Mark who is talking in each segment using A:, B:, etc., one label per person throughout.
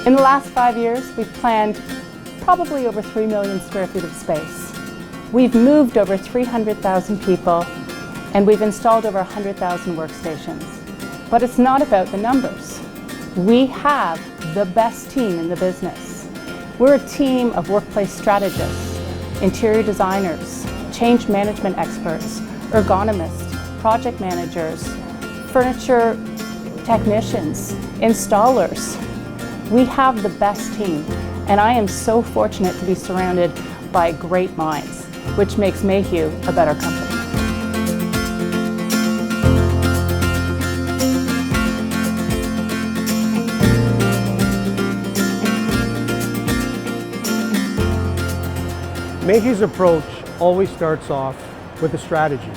A: In the last 5 years, we've planned probably over 3 million square feet of space. We've moved over 300,000 people, and we've installed over 100,000 workstations. But it's not about the numbers. We have the best team in the business. We're a team of workplace strategists, interior designers, change management experts, ergonomists, project managers, furniture technicians, installers. We have the best team, and I am so fortunate to be surrounded by great minds, which makes Mayhew a better company.
B: Mayhew's approach always starts off with a strategy,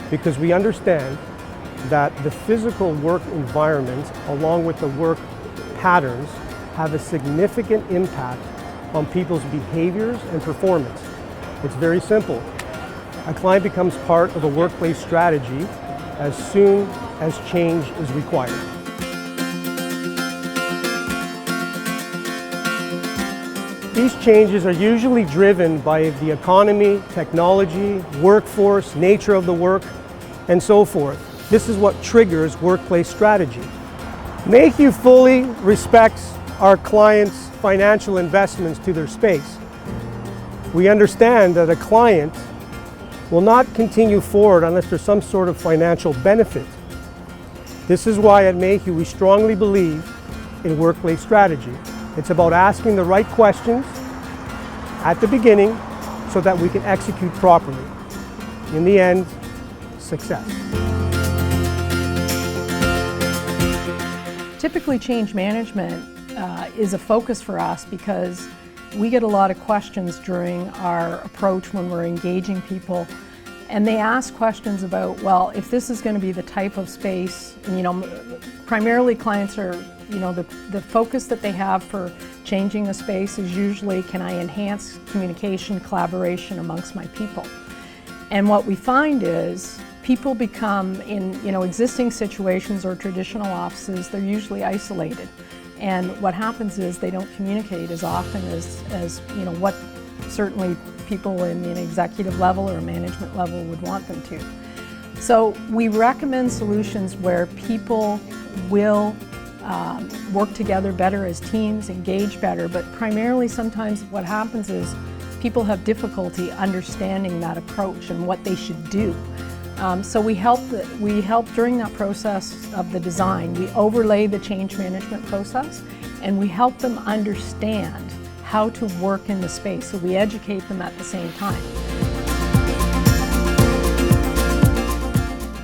B: because we understand that the physical work environment along with the work patterns have a significant impact on people's behaviors and performance. It's very simple. A client becomes part of a workplace strategy as soon as change is required. These changes are usually driven by the economy, technology, workforce, nature of the work, and so forth. This is what triggers workplace strategy. Mayhew fully respects our clients' financial investments to their space. We understand that a client will not continue forward unless there's some sort of financial benefit. This is why at Mayhew we strongly believe in workplace strategy. It's about asking the right questions at the beginning so that we can execute properly. In the end, success.
C: Typically, change management is a focus for us because we get a lot of questions during our approach when we're engaging people, and they ask questions about, well, if this is going to be the type of space, and primarily clients are, the focus that they have for changing the space is usually, can I enhance communication, collaboration amongst my people? And what we find is people become in existing situations or traditional offices, they're usually isolated. And what happens is they don't communicate as often as what certainly people in an executive level or a management level would want them to. So we recommend solutions where people will work together better as teams, engage better, but primarily sometimes what happens is people have difficulty understanding that approach and what they should do. So we help during that process of the design. We overlay the change management process, and we help them understand how to work in the space. So we educate them at the same time.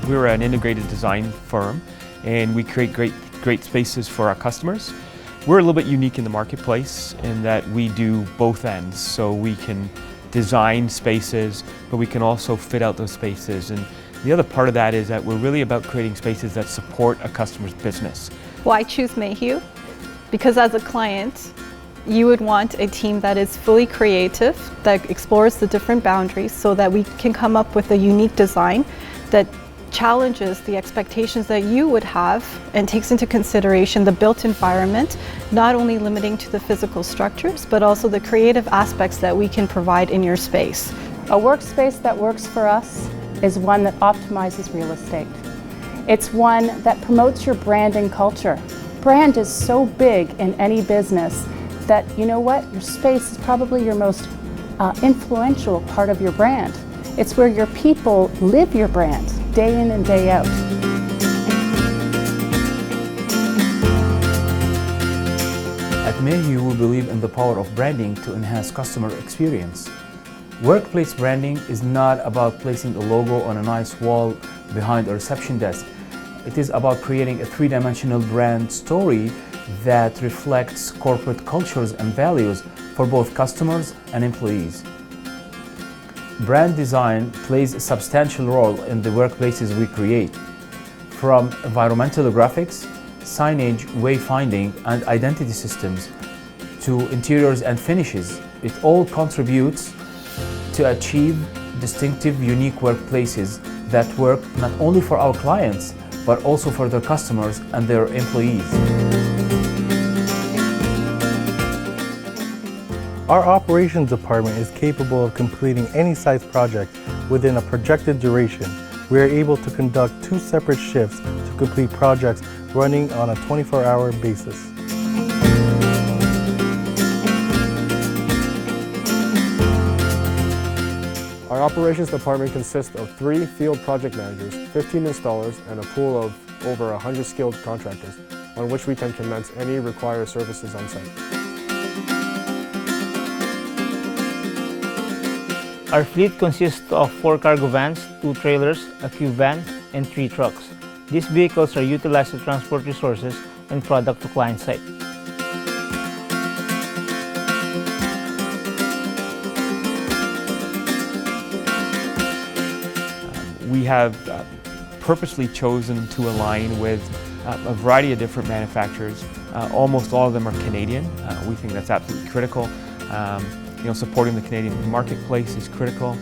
D: We're an integrated design firm, and we create great spaces for our customers. We're a little bit unique in the marketplace in that we do both ends. So we can design spaces, but we can also fit out those spaces. And the other part of that is that we're really about creating spaces that support a customer's business.
E: Why choose Mayhew? Because as a client, you would want a team that is fully creative, that explores the different boundaries so that we can come up with a unique design that challenges the expectations that you would have and takes into consideration the built environment, not only limiting to the physical structures, but also the creative aspects that we can provide in your space.
A: A workspace that works for us is one that optimizes real estate. It's one that promotes your brand and culture. Brand is so big in any business that, your space is probably your most influential part of your brand. It's where your people live your brand day in and day out.
F: At Mayhew, we believe in the power of branding to enhance customer experience. Workplace branding is not about placing a logo on a nice wall behind a reception desk. It is about creating a three-dimensional brand story that reflects corporate cultures and values for both customers and employees. Brand design plays a substantial role in the workplaces we create. From environmental graphics, signage, wayfinding, and identity systems, to interiors and finishes, it all contributes to achieve distinctive, unique workplaces that work not only for our clients, but also for their customers and their employees.
G: Our operations department is capable of completing any size project within a projected duration. We are able to conduct 2 separate shifts to complete projects running on a 24-hour basis.
H: Our operations department consists of 3 field project managers, 15 installers, and a pool of over 100 skilled contractors, on which we can commence any required services on site.
I: Our fleet consists of 4 cargo vans, 2 trailers, a cube van, and 3 trucks. These vehicles are utilized to transport resources and product to client site.
D: We have purposely chosen to align with a variety of different manufacturers. Almost all of them are Canadian. We think that's absolutely critical. Supporting the Canadian marketplace is critical.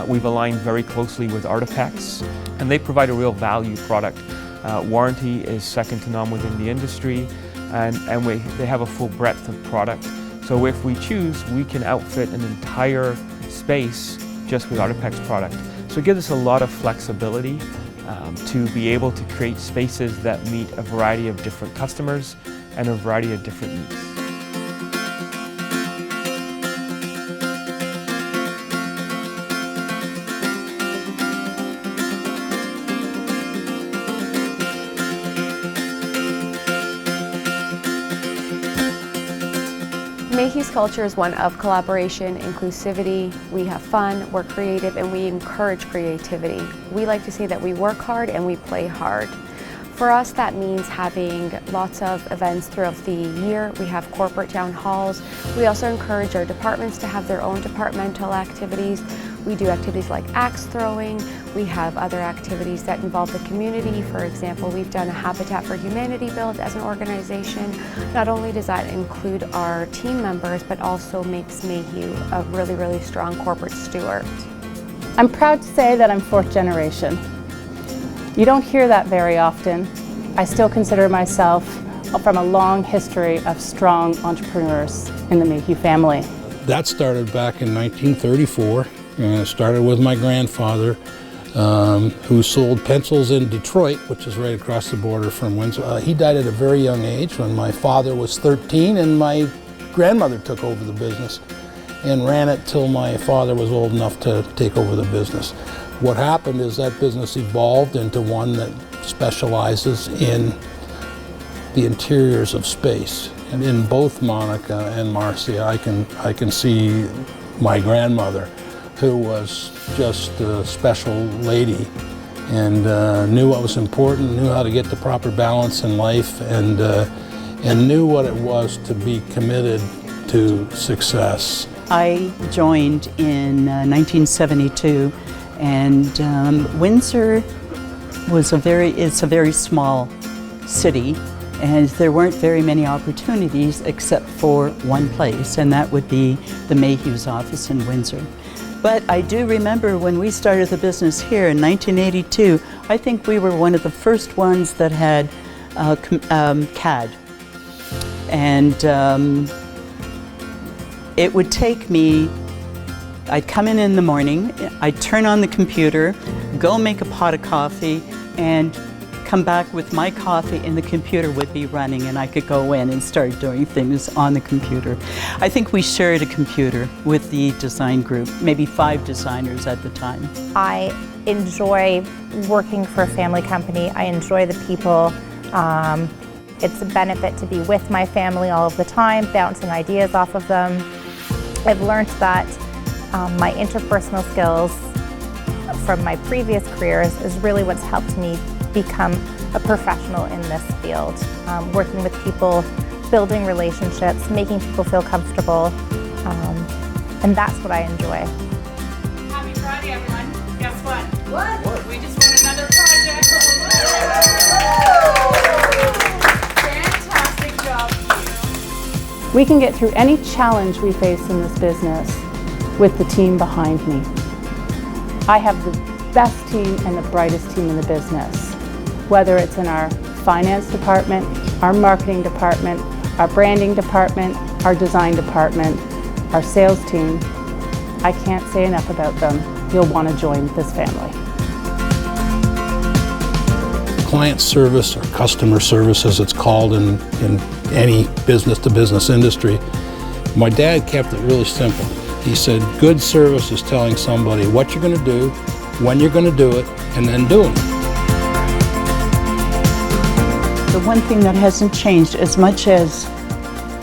D: We've aligned very closely with Artifacts, and they provide a real value product. Warranty is second to none within the industry, and they have a full breadth of product. So if we choose, we can outfit an entire space just with Artifacts product. So it gives us a lot of flexibility to be able to create spaces that meet a variety of different customers and a variety of different needs.
J: Mayhew's culture is one of collaboration, inclusivity. We have fun, we're creative, and we encourage creativity. We like to say that we work hard and we play hard. For us, that means having lots of events throughout the year. We have corporate town halls. We also encourage our departments to have their own departmental activities. We do activities like axe throwing. We have other activities that involve the community. For example, we've done a Habitat for Humanity build as an organization. Not only does that include our team members, but also makes Mayhew a really, really strong corporate steward.
A: I'm proud to say that I'm 4th generation. You don't hear that very often. I still consider myself from a long history of strong entrepreneurs in the Mayhew family.
K: That started back in 1934, and it started with my grandfather, who sold pencils in Detroit, which is right across the border from Windsor. He died at a very young age when my father was 13, and my grandmother took over the business and ran it till my father was old enough to take over the business. What happened is that business evolved into one that specializes in the interiors of space. And in both Monica and Marcia, I can see my grandmother, who was just a special lady and knew what was important, knew how to get the proper balance in life, and knew what it was to be committed to success.
L: I joined in 1972, and Windsor was it's a very small city, and there weren't very many opportunities except for one place, and that would be the Mayhew's office in Windsor. But I do remember when we started the business here in 1982, I think we were one of the first ones that had CAD. And it would take me, I'd come in the morning, I'd turn on the computer, go make a pot of coffee, and come back with my coffee, and the computer would be running, and I could go in and start doing things on the computer. I think we shared a computer with the design group, maybe 5 designers at the time.
M: I enjoy working for a family company. I enjoy the people. It's a benefit to be with my family all of the time, bouncing ideas off of them. I've learned that my interpersonal skills from my previous careers is really what's helped me become a professional in this field. Working with people, building relationships, making people feel comfortable, and that's what I enjoy.
N: Happy Friday, everyone. Guess what? What? We just won another project. Fantastic job.
A: We can get through any challenge we face in this business with the team behind me. I have the best team and the brightest team in the business, whether it's in our finance department, our marketing department, our branding department, our design department. our sales team, I can't say enough about them. You'll want to join this family.
K: Client service, or customer service as it's called in any business-to-business industry, my dad kept it really simple. He said, good service is telling somebody what you're going to do, when you're going to do it, and then doing it.
L: The one thing that hasn't changed as much as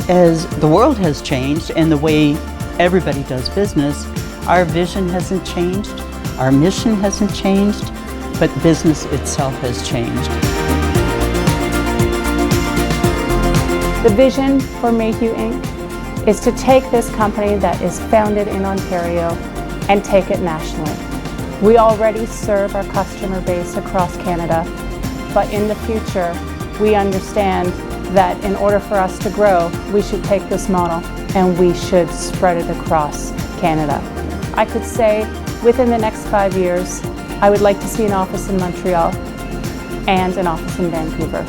L: the world has changed and the way everybody does business, our vision hasn't changed, our mission hasn't changed, but business itself has changed.
A: The vision for Mayhew Inc. is to take this company that is founded in Ontario and take it nationally. We already serve our customer base across Canada, but in the future, we understand that in order for us to grow, we should take this model and we should spread it across Canada. I could say within the next 5 years, I would like to see an office in Montreal and an office in Vancouver.